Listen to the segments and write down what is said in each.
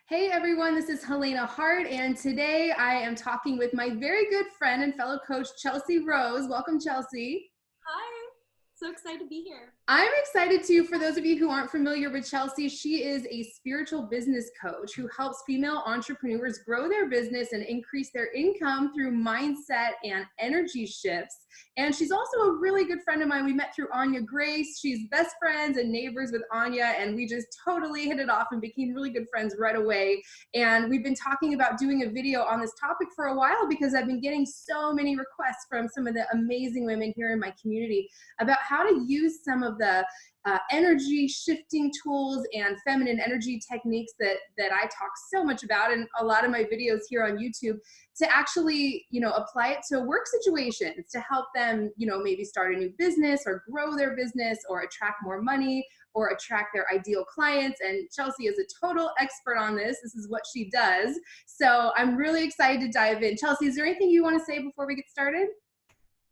Hey everyone, this is Helena Hart, and today I am talking with my very good friend and fellow coach, Chelsea Rose. Welcome, Chelsea. Hi, so excited to be here. I'm excited too. For those of you who aren't familiar with Chelsea, she is a spiritual business coach who helps female entrepreneurs grow their business and increase their income through mindset and energy shifts. And she's also a really good friend of mine. We met through Anya Grace. She's best friends and neighbors with Anya, and we just totally hit it off and became really good friends right away. And we've been talking about doing a video on this topic for a while because I've been getting so many requests from some of the amazing women here in my community about how to use some of the energy shifting tools and feminine energy techniques that I talk so much about in a lot of my videos here on YouTube to actually, apply it to work situations to help them, maybe start a new business or grow their business or attract more money or attract their ideal clients. And Chelsea is a total expert on this. This is what she does. So I'm really excited to dive in. Chelsea, is there anything you want to say before we get started?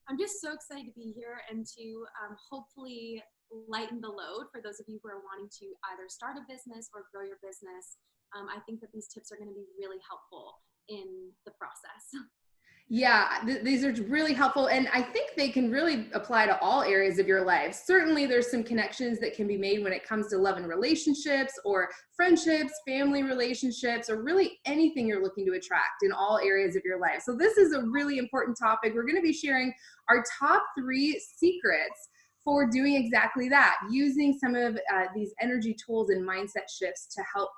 I'm just so excited to be here and to hopefully lighten the load for those of you who are wanting to either start a business or grow your business. I think that these tips are going to be really helpful in the process. Yeah, these are really helpful. And I think they can really apply to all areas of your life. Certainly, there's some connections that can be made when it comes to love and relationships or friendships, family relationships, or really anything you're looking to attract in all areas of your life. So, this is a really important topic. We're going to be sharing our top 3 secrets for doing exactly that, using some of these energy tools and mindset shifts to help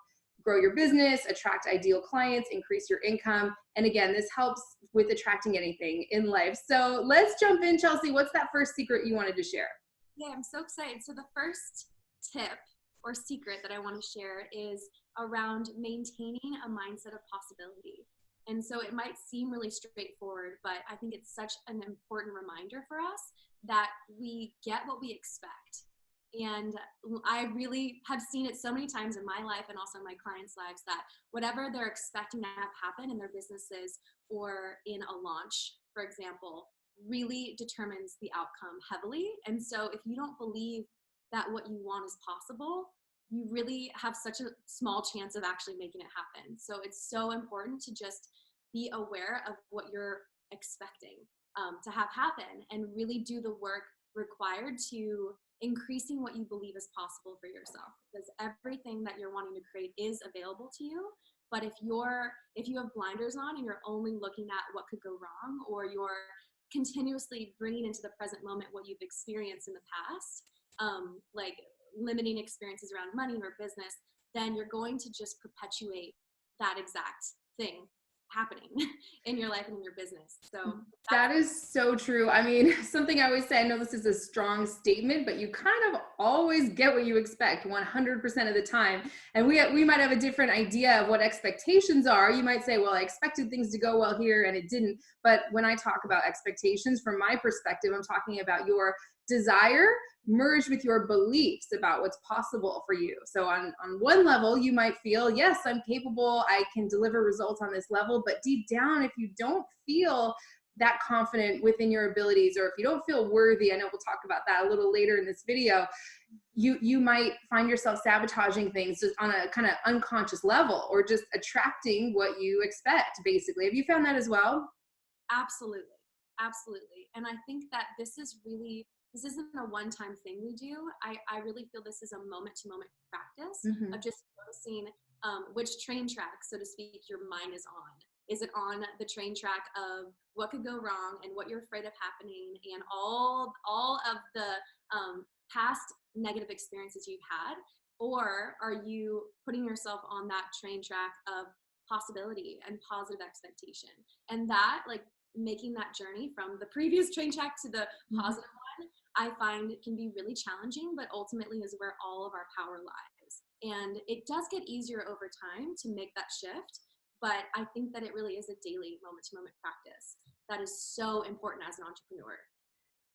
grow your business, attract ideal clients, increase your income. And again, this helps with attracting anything in life. So let's jump in, Chelsea. What's that first secret you wanted to share? Yeah, I'm so excited. So the first tip or secret that I want to share is around maintaining a mindset of possibility. And so it might seem really straightforward, but I think it's such an important reminder for us that we get what we expect. And I really have seen it so many times in my life and also in my clients' lives that whatever they're expecting to have happen in their businesses or in a launch, for example, really determines the outcome heavily. And so if you don't believe that what you want is possible, you really have such a small chance of actually making it happen. So it's so important to just be aware of what you're expecting to have happen and really do the work required to increasing what you believe is possible for yourself, because everything that you're wanting to create is available to you. But if you have blinders on and you're only looking at what could go wrong, or you're continuously bringing into the present moment what you've experienced in the past, like limiting experiences around money or business, then you're going to just perpetuate that exact thing happening in your life and in your business. So That is so true. I mean, something I always say, I know this is a strong statement, but you kind of always get what you expect 100% of the time. And we might have a different idea of what expectations are. You might say, well, I expected things to go well here and it didn't. But when I talk about expectations, from my perspective, I'm talking about your desire merged with your beliefs about what's possible for you. So on one level, you might feel, yes, I'm capable, I can deliver results on this level. But deep down, if you don't feel that confident within your abilities, or if you don't feel worthy, I know we'll talk about that a little later in this video, you might find yourself sabotaging things just on a kind of unconscious level, or just attracting what you expect, basically. Have you found that as well? absolutely, absolutely. And I think that this isn't a one-time thing we do. I really feel this is a moment-to-moment practice Mm-hmm. of just noticing which train track, so to speak, your mind is on. Is it on the train track of what could go wrong and what you're afraid of happening and all of the past negative experiences you've had? Or are you putting yourself on that train track of possibility and positive expectation? And that, like, making that journey from the previous train track to the positive one, I find it can be really challenging, but ultimately is where all of our power lies. And it does get easier over time to make that shift, but I think that it really is a daily moment to moment practice that is so important as an entrepreneur.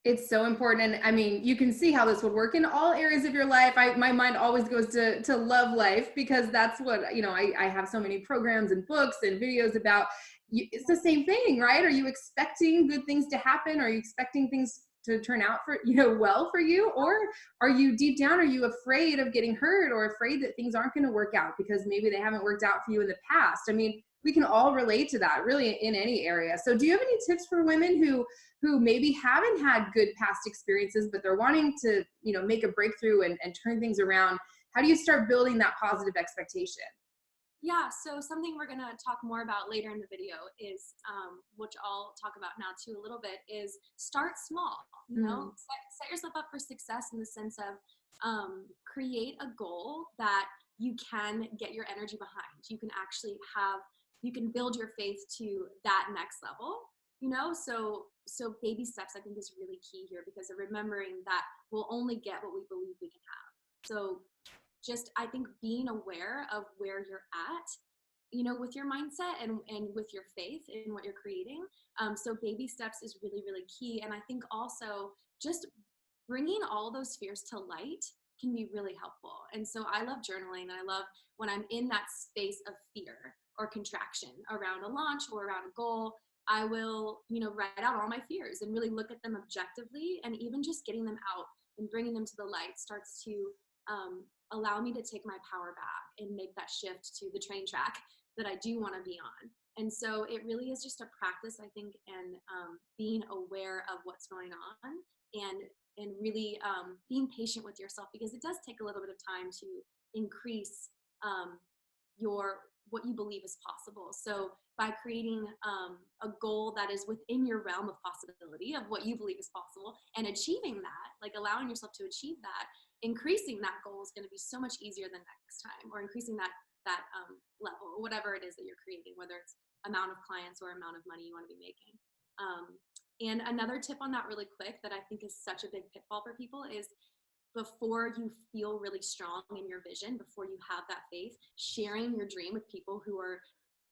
It's so important. And I mean, you can see how this would work in all areas of your life. My mind always goes to love life, because that's what, I have so many programs and books and videos about. It's the same thing, right? Are you expecting good things to happen? Are you expecting things to turn out for, you know, well for you? Or are you deep down, are you afraid of getting hurt or afraid that things aren't going to work out because maybe they haven't worked out for you in the past? I mean, we can all relate to that really in any area. So do you have any tips for women who maybe haven't had good past experiences, but they're wanting to, you know, make a breakthrough and turn things around? How do you start building that positive expectation? Yeah, so something we're gonna talk more about later in the video is, which I'll talk about now too a little bit, is start small. You know, set yourself up for success in the sense of create a goal that you can get your energy behind. You can actually you can build your faith to that next level. You know, so baby steps I think is really key here, because of remembering that we'll only get what we believe we can have. So just, I think, being aware of where you're at, you know, with your mindset and with your faith in what you're creating. So baby steps is really, really key. And I think also just bringing all those fears to light can be really helpful. And so I love journaling. I love when I'm in that space of fear or contraction around a launch or around a goal, I will, you know, write out all my fears and really look at them objectively. And even just getting them out and bringing them to the light starts to allow me to take my power back and make that shift to the train track that I do want to be on. And so it really is just a practice, I think, and being aware of what's going on and really being patient with yourself, because it does take a little bit of time to increase what you believe is possible. So by creating a goal that is within your realm of possibility of what you believe is possible and achieving that, like allowing yourself to achieve that, increasing that goal is going to be so much easier than next time, or increasing that level, whatever it is that you're creating, whether it's amount of clients or amount of money you want to be making. And another tip on that really quick that I think is such a big pitfall for people is, before you feel really strong in your vision, before you have that faith, sharing your dream with people who are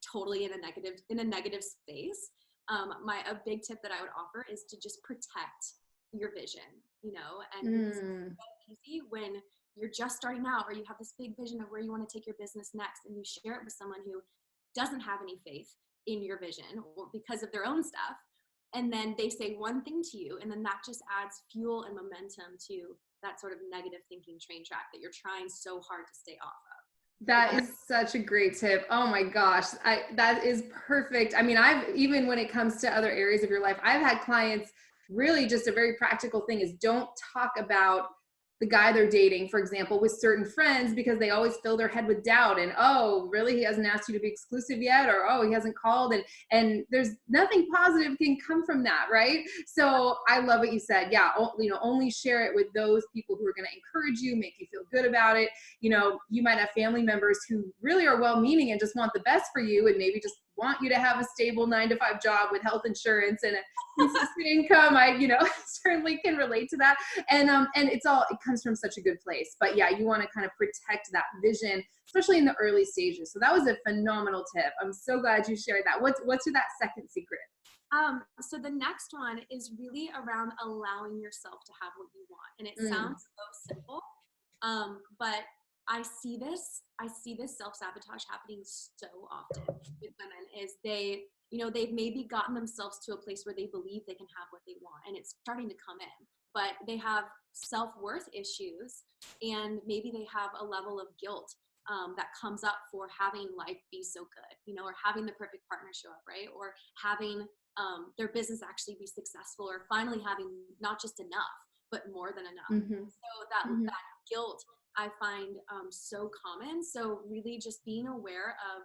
totally in a negative space. A big tip that I would offer is to just protect your vision, you know, and it's so easy when you're just starting out, or you have this big vision of where you want to take your business next, and you share it with someone who doesn't have any faith in your vision or because of their own stuff. And then they say one thing to you, and then that just adds fuel and momentum to that sort of negative thinking train track that you're trying so hard to stay off of. That is such a great tip. Oh my gosh. That is perfect. I mean, even when it comes to other areas of your life, I've had clients, really just a very practical thing is, don't talk about the guy they're dating, for example, with certain friends, because they always fill their head with doubt and, oh, really, he hasn't asked you to be exclusive yet, or oh, he hasn't called, and there's nothing positive can come from that, right? So I love what you said. Yeah, you know, only share it with those people who are going to encourage you, make you feel good about it. You know, you might have family members who really are well-meaning and just want the best for you, and maybe just want you to have a stable 9-to-5 job with health insurance and a consistent income. I, you know, certainly can relate to that. And it comes from such a good place. But yeah, you want to kind of protect that vision, especially in the early stages. So that was a phenomenal tip. I'm so glad you shared that. What's that second secret? So the next one is really around allowing yourself to have what you want. And it sounds so simple, but I see this self-sabotage happening so often with women. Is they've maybe gotten themselves to a place where they believe they can have what they want, and it's starting to come in, but they have self-worth issues, and maybe they have a level of guilt that comes up for having life be so good, you know, or having the perfect partner show up, right? Or having their business actually be successful, or finally having not just enough, but more than enough. So that guilt I find so common. So really just being aware of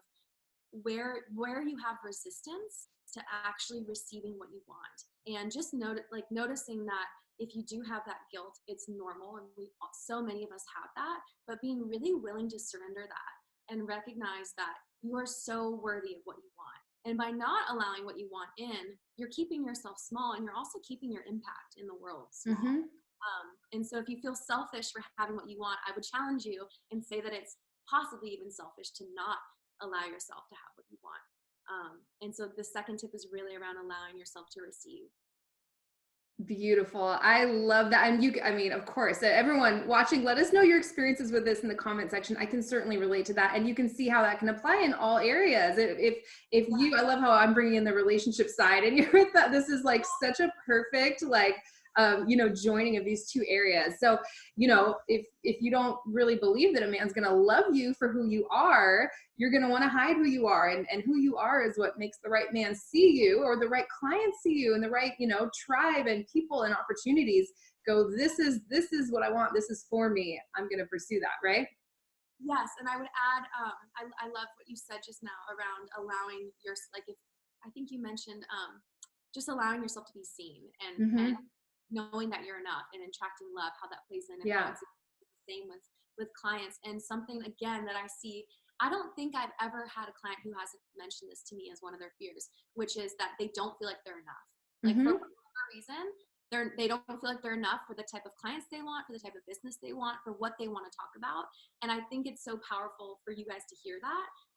where you have resistance to actually receiving what you want, and just noticing that if you do have that guilt, it's normal, and so many of us have that, but being really willing to surrender that and recognize that you are so worthy of what you want. And by not allowing what you want in, you're keeping yourself small, and you're also keeping your impact in the world small. And so if you feel selfish for having what you want, I would challenge you and say that it's possibly even selfish to not allow yourself to have what you want. And so the second tip is really around allowing yourself to receive. Beautiful. I love that. And I mean, of course, everyone watching, let us know your experiences with this in the comment section. I can certainly relate to that. And you can see how that can apply in all areas. I love how I'm bringing in the relationship side, and you're with that. This is like such a perfect, joining of these two areas. So, if you don't really believe that a man's going to love you for who you are, you're going to want to hide who you are, and who you are is what makes the right man see you, or the right clients see you, and the right, tribe and people and opportunities go, this is what I want. This is for me. I'm going to pursue that. Right. Yes, and I would add, I love what you said just now around allowing if I think you mentioned just allowing yourself to be seen and knowing that you're enough and attracting love, how that plays in, and how it's the same with clients. And something again that I see, I don't think I've ever had a client who hasn't mentioned this to me as one of their fears, which is that they don't feel like they're enough. Like for whatever reason, they don't feel like they're enough for the type of clients they want, for the type of business they want, for what they want to talk about. And I think it's so powerful for you guys to hear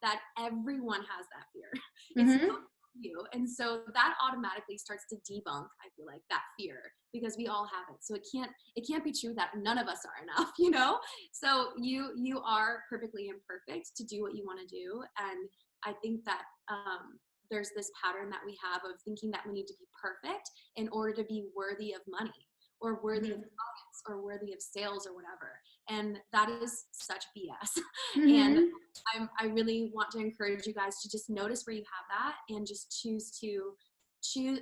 that everyone has that fear. It's not you. And so that automatically starts to debunk, I feel like, that fear, because we all have it. So it can't be true that none of us are enough, So you are perfectly imperfect to do what you want to do. And I think that there's this pattern that we have of thinking that we need to be perfect in order to be worthy of money or worthy of clients or worthy of sales or whatever. And that is such BS. And I really want to encourage you guys to just notice where you have that and just choose.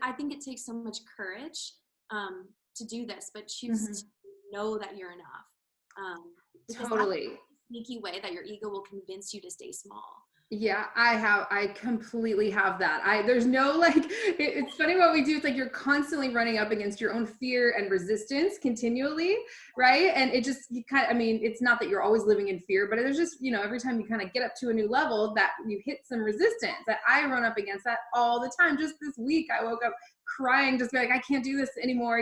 I think it takes so much courage to do this, but choose to know that you're enough. Totally. That's a sneaky way that your ego will convince you to stay small. Yeah, I completely have that. There's no it's funny what we do. It's like you're constantly running up against your own fear and resistance continually. Right. And it just, it's not that you're always living in fear, but there's just, every time you kind of get up to a new level that you hit some resistance. That I run up against that all the time. Just this week, I woke up crying, just I can't do this anymore,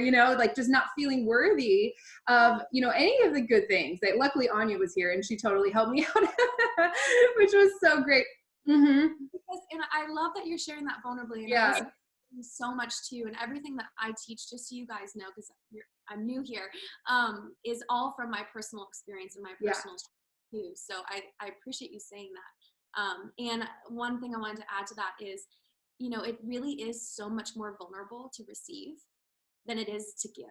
just not feeling worthy of, any of the good things. That luckily Anya was here and she totally helped me out, which was so great. And I love that you're sharing that vulnerably. And so much too. And everything that I teach, just so you guys know, because I'm new here, is all from my personal experience and my personal too. So I appreciate you saying that. And one thing I wanted to add to that is, it really is so much more vulnerable to receive than it is to give.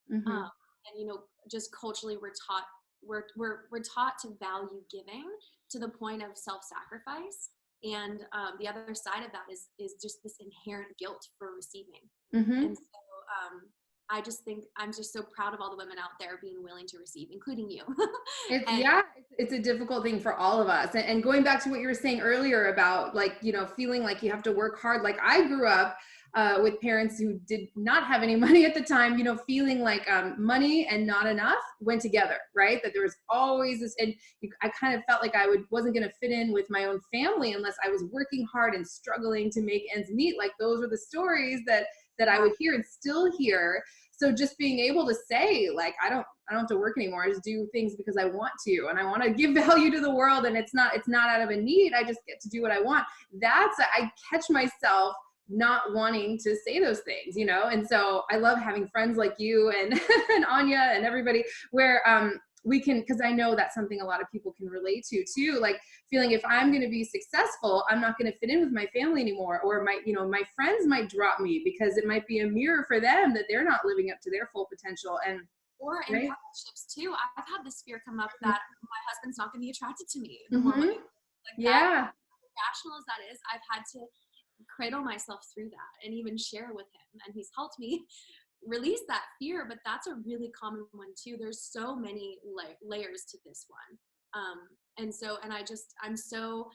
And just culturally, we're taught to value giving to the point of self-sacrifice. And the other side of that is just this inherent guilt for receiving. And so I just think I'm just so proud of all the women out there being willing to receive, including you. It's a difficult thing for all of us. And going back to what you were saying earlier about feeling like you have to work hard. Like I grew up with parents who did not have any money at the time, feeling like money and not enough went together, right? That there was always this, and I kind of felt like I wasn't going to fit in with my own family unless I was working hard and struggling to make ends meet. Like those were the stories that I would hear and still hear. So just being able to say, like, I don't have to work anymore. I just do things because I want to, and I want to give value to the world. And it's not out of a need. I just get to do what I want. I catch myself not wanting to say those things, And so I love having friends like you and, and Anya and everybody where, we can, because I know that's something a lot of people can relate to too, like feeling if I'm going to be successful, I'm not going to fit in with my family anymore, or my friends might drop me because it might be a mirror for them that they're not living up to their full potential. Or in partnerships too, I've had this fear come up that my husband's not going to be attracted to me. The more money, that, rational as that is, I've had to cradle myself through that and even share with him, and he's helped me release that fear. But that's a really common one too. There's so many layers to this one. And I'm so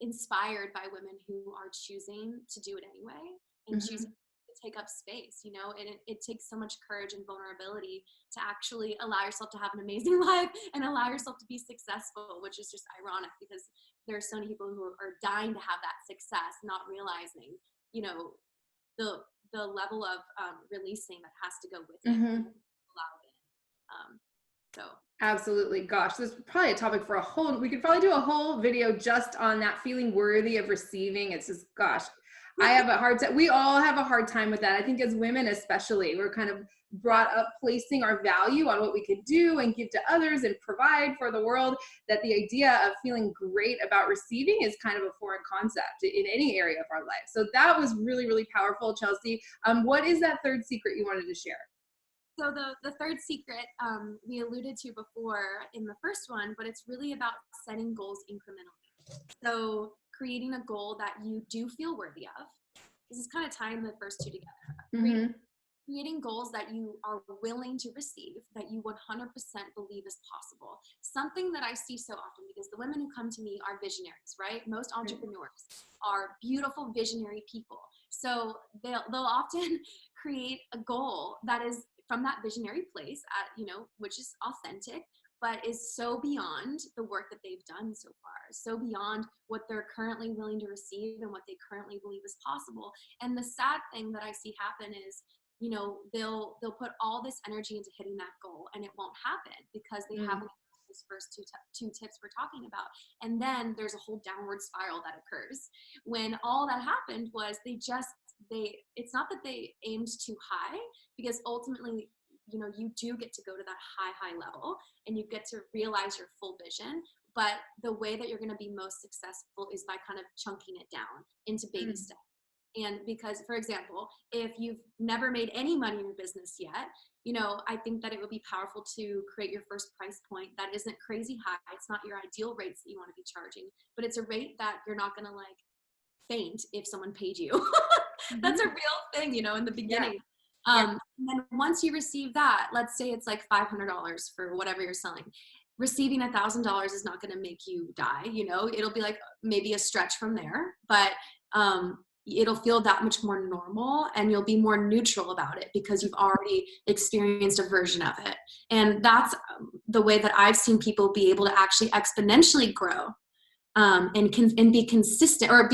inspired by women who are choosing to do it anyway and choosing to take up space, and it takes so much courage and vulnerability to actually allow yourself to have an amazing life and allow yourself to be successful, which is just ironic because there are so many people who are dying to have that success, not realizing, the level of releasing that has to go with it, allow it. So absolutely. Gosh, this is probably a topic for we could probably do a whole video just on that, feeling worthy of receiving. It's just, gosh, I have a hard time. We all have a hard time with that. I think as women, especially, we're kind of brought up placing our value on what we could do and give to others and provide for the world, that the idea of feeling great about receiving is kind of a foreign concept in any area of our life. So that was really, really powerful, Chelsea. What is that third secret you wanted to share? So the third secret we alluded to before in the first one, but it's really about setting goals incrementally. So creating a goal that you do feel worthy of. This is kind of tying the first two together. Creating goals that you are willing to receive, that you 100% believe is possible. Something that I see so often, because the women who come to me are visionaries, right? Most entrepreneurs are beautiful visionary people. So they'll often create a goal that is from that visionary place, which is authentic, but is so beyond the work that they've done so far, so beyond what they're currently willing to receive and what they currently believe is possible. And the sad thing that I see happen is, they'll put all this energy into hitting that goal, and it won't happen because they haven't those first two tips we're talking about. And then there's a whole downward spiral that occurs when all that happened was it's not that they aimed too high, because ultimately, you do get to go to that high level and you get to realize your full vision. But the way that you're going to be most successful is by kind of chunking it down into baby steps. And because, for example, if you've never made any money in your business yet, I think that it would be powerful to create your first price point that isn't crazy high. It's not your ideal rates that you want to be charging, but it's a rate that you're not going to faint if someone paid you. That's a real thing, in the beginning. And then once you receive that, let's say it's like $500 for whatever you're selling. Receiving $1,000 is not going to make you die. It'll be like maybe a stretch from there, but it'll feel that much more normal, and you'll be more neutral about it because you've already experienced a version of it. And that's the way that I've seen people be able to actually exponentially grow and be consistent, or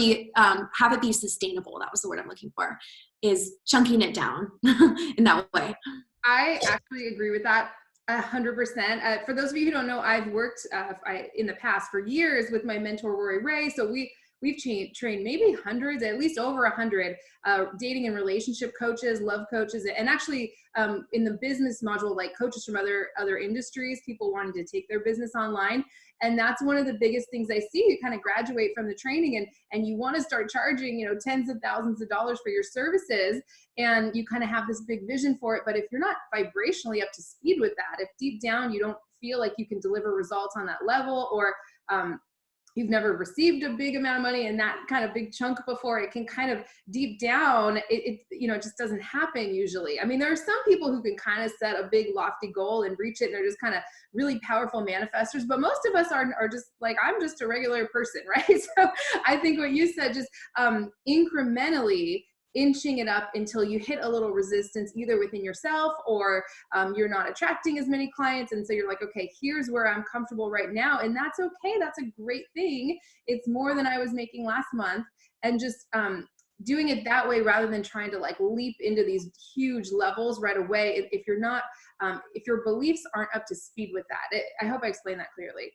have it be sustainable. That was the word I'm looking for, is chunking it down in that way. I actually agree with that 100%. For those of you who don't know, I've worked in the past for years with my mentor, Rory Ray. So we've trained maybe hundreds, at least over 100 dating and relationship coaches, love coaches, and actually in the business module, like coaches from other industries, people wanting to take their business online. And that's one of the biggest things I see. You kind of graduate from the training and you want to start charging, tens of thousands of dollars for your services. And you kind of have this big vision for it. But if you're not vibrationally up to speed with that, if deep down you don't feel like you can deliver results on that level, or you've never received a big amount of money and that kind of big chunk before, it can kind of deep down, it just doesn't happen usually. I mean, there are some people who can kind of set a big lofty goal and reach it, and they're just kind of really powerful manifestors. But most of us are just like, I'm just a regular person, right? So I think what you said, just incrementally inching it up until you hit a little resistance either within yourself, or you're not attracting as many clients, and so you're like, okay, here's where I'm comfortable right now, and that's okay. That's a great thing. It's more than I was making last month, and just doing it that way rather than trying to leap into these huge levels right away if you're not if your beliefs aren't up to speed with that. I hope I explained that clearly.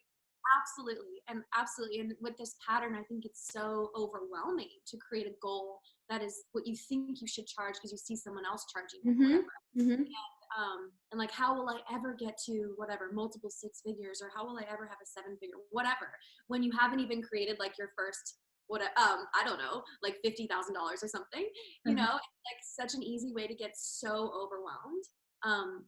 Absolutely. And with this pattern, I think it's so overwhelming to create a goal that is what you think you should charge because you see someone else charging whatever. And how will I ever get to whatever, multiple six figures, or how will I ever have a seven figure, whatever, when you haven't even created your first, I don't know, $50,000 or something, such an easy way to get so overwhelmed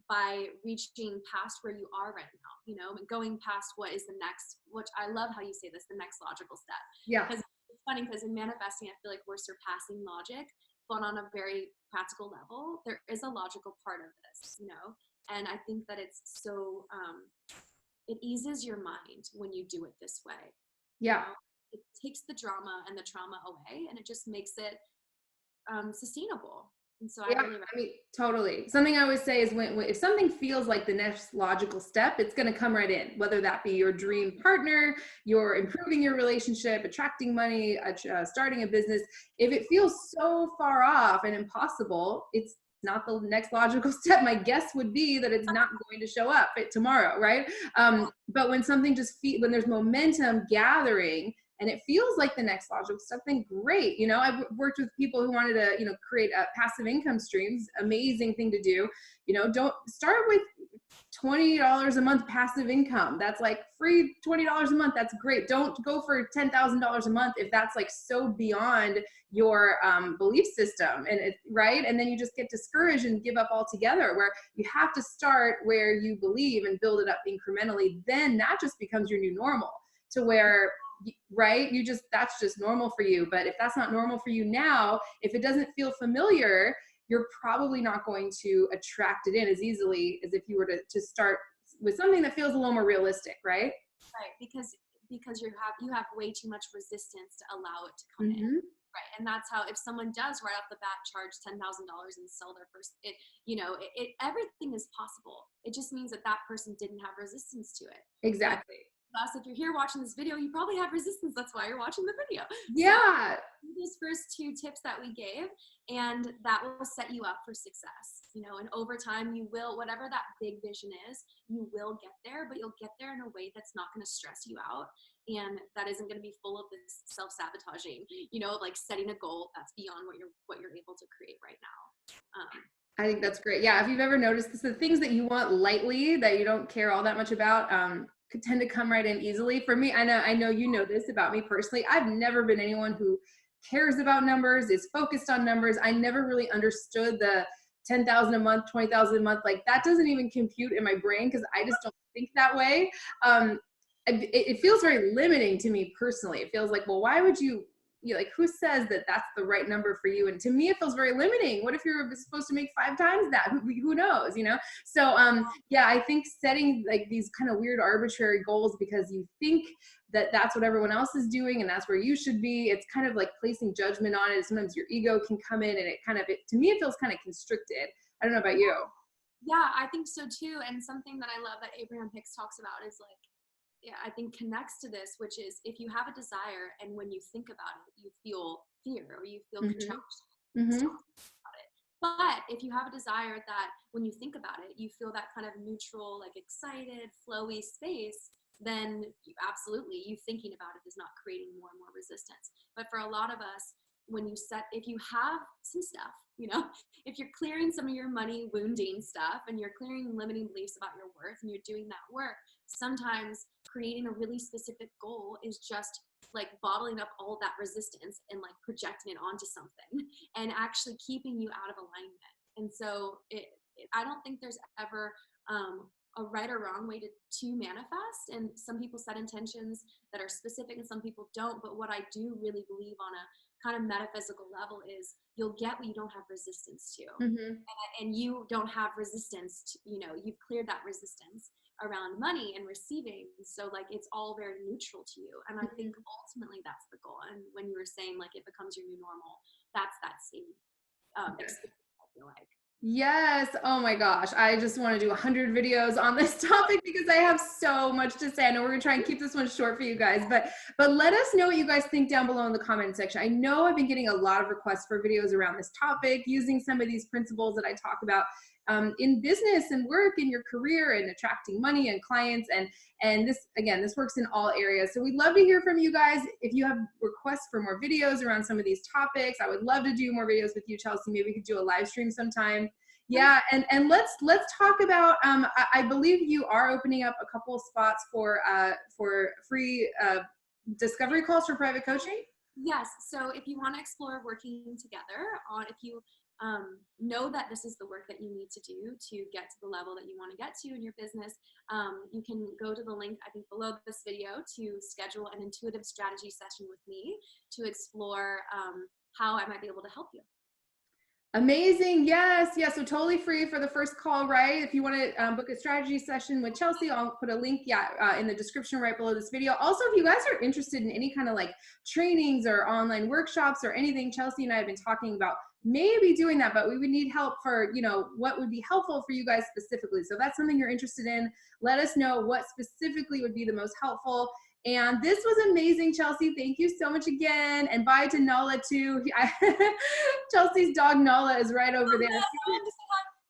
by reaching past where you are right now, and going past what is the next, which I love how you say this, the next logical step. Yeah. Because it's funny, because in manifesting, I feel like we're surpassing logic, but on a very practical level, there is a logical part of this, and I think that it's so, it eases your mind when you do it this way. Yeah. It takes the drama and the trauma away, and it just makes it sustainable. And so I mean, totally. Something I always say is when if something feels like the next logical step, it's going to come right in, whether that be your dream partner, you're improving your relationship, attracting money, starting a business. If it feels so far off and impossible, it's not the next logical step. My guess would be that it's not going to show up tomorrow, right? But when something when there's momentum gathering, and it feels like the next logical step, then great. You know, I've worked with people who wanted to, you know, create a passive income streams, amazing thing to do. You know, don't start with $20 a month passive income. That's like free $20 a month. That's great. Don't go for $10,000 a month if that's like so beyond your belief system, and it's right. And then you just get discouraged and give up altogether, where you have to start where you believe and build it up incrementally. Then that just becomes your new normal, to where, right, you just, that's just normal for you. But if that's not normal for you now, if it doesn't feel familiar, you're probably not going to attract it in as easily as if you were to start with something that feels a little more realistic, right? Right, because you have way too much resistance to allow it to come in. Right, and that's how, if someone does right off the bat charge $10,000 and sell their first, everything is possible. It just means that that person didn't have resistance to it. Exactly. Thus, if you're here watching this video, you probably have resistance. That's why you're watching the video. Yeah. So, those first 2 tips that we gave, and that will set you up for success. You know, and over time, you will, whatever that big vision is, you will get there, but you'll get there in a way that's not going to stress you out, and that isn't going to be full of this self-sabotaging, you know, like setting a goal that's beyond what you're able to create right now. I think that's great. Yeah, if you've ever noticed this, the things that you want lightly, that you don't care all that much about, could tend to come right in easily. For me, I know you know this about me personally. I've never been anyone who cares about numbers, is focused on numbers. I never really understood the 10,000 a month, 20,000 a month. Like, that doesn't even compute in my brain, because I just don't think that way. It feels very limiting to me personally. It feels like, well, why would you like, who says that that's the right number for you? And to me, it feels very limiting. What if you're supposed to make 5 times that? Who knows, you know? So yeah, I think setting like these kind of weird arbitrary goals because you think that that's what everyone else is doing and that's where you should be, it's kind of like placing judgment on it. Sometimes your ego can come in, and to me, it feels kind of constricted. I don't know about you. Yeah, I think so too. And something that I love that Abraham Hicks talks about is like, yeah, I think connects to this, which is, if you have a desire and when you think about it, you feel fear or you feel contraction, stop about it. But if you have a desire that when you think about it, you feel that kind of neutral, like excited, flowy space, then you thinking about it is not creating more and more resistance. But for a lot of us, if you have some stuff, you know, if you're clearing some of your money wounding stuff and you're clearing limiting beliefs about your worth and you're doing that work, sometimes creating a really specific goal is just like bottling up all that resistance and like projecting it onto something and actually keeping you out of alignment. And so I don't think there's ever a right or wrong way to manifest. And some people set intentions that are specific and some people don't. But what I do really believe on a kind of metaphysical level is you'll get what you don't have resistance to. And you don't have resistance to, you know, you've cleared that resistance around money and receiving. So like, it's all very neutral to you. And I think ultimately that's the goal. And when you were saying like, it becomes your new normal, that's that same experience, I feel like. Yes. Oh my gosh. I just want to do 100 videos on this topic because I have so much to say. I know we're going to try and keep this one short for you guys, but let us know what you guys think down below in the comment section. I know I've been getting a lot of requests for videos around this topic, using some of these principles that I talk about in business and work, in your career, and attracting money and clients. And this, again, this works in all areas. So we'd love to hear from you guys. If you have requests for more videos around some of these topics, I would love to do more videos with you, Chelsea. Maybe we could do a live stream sometime. Yeah, and let's talk about. I believe you are opening up a couple of spots for free discovery calls for private coaching. Yes. So if you want to explore working together if you know that this is the work that you need to do to get to the level that you want to get to in your business, you can go to the link, I think, below this video to schedule an intuitive strategy session with me to explore how I might be able to help you. Amazing. Yes. Yeah. So totally free for the first call, right? If you want to book a strategy session with Chelsea, I'll put a link in the description right below this video. Also, if you guys are interested in any kind of like trainings or online workshops or anything, Chelsea and I have been talking about maybe doing that, but we would need help for, you know, what would be helpful for you guys specifically. So if that's something you're interested in, let us know what specifically would be the most helpful. And this was amazing, Chelsea. Thank you so much again. And bye to Nala too. Chelsea's dog Nala is right over there.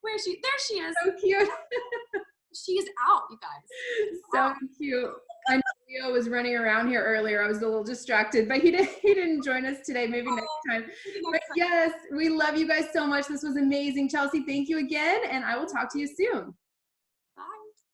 Where is she? There she is. So cute. She's out, you guys. So cute. I know. Leo was running around here earlier. I was a little distracted, but he didn't join us today. Maybe next time. But yes, we love you guys so much. This was amazing. Chelsea, thank you again, and I will talk to you soon.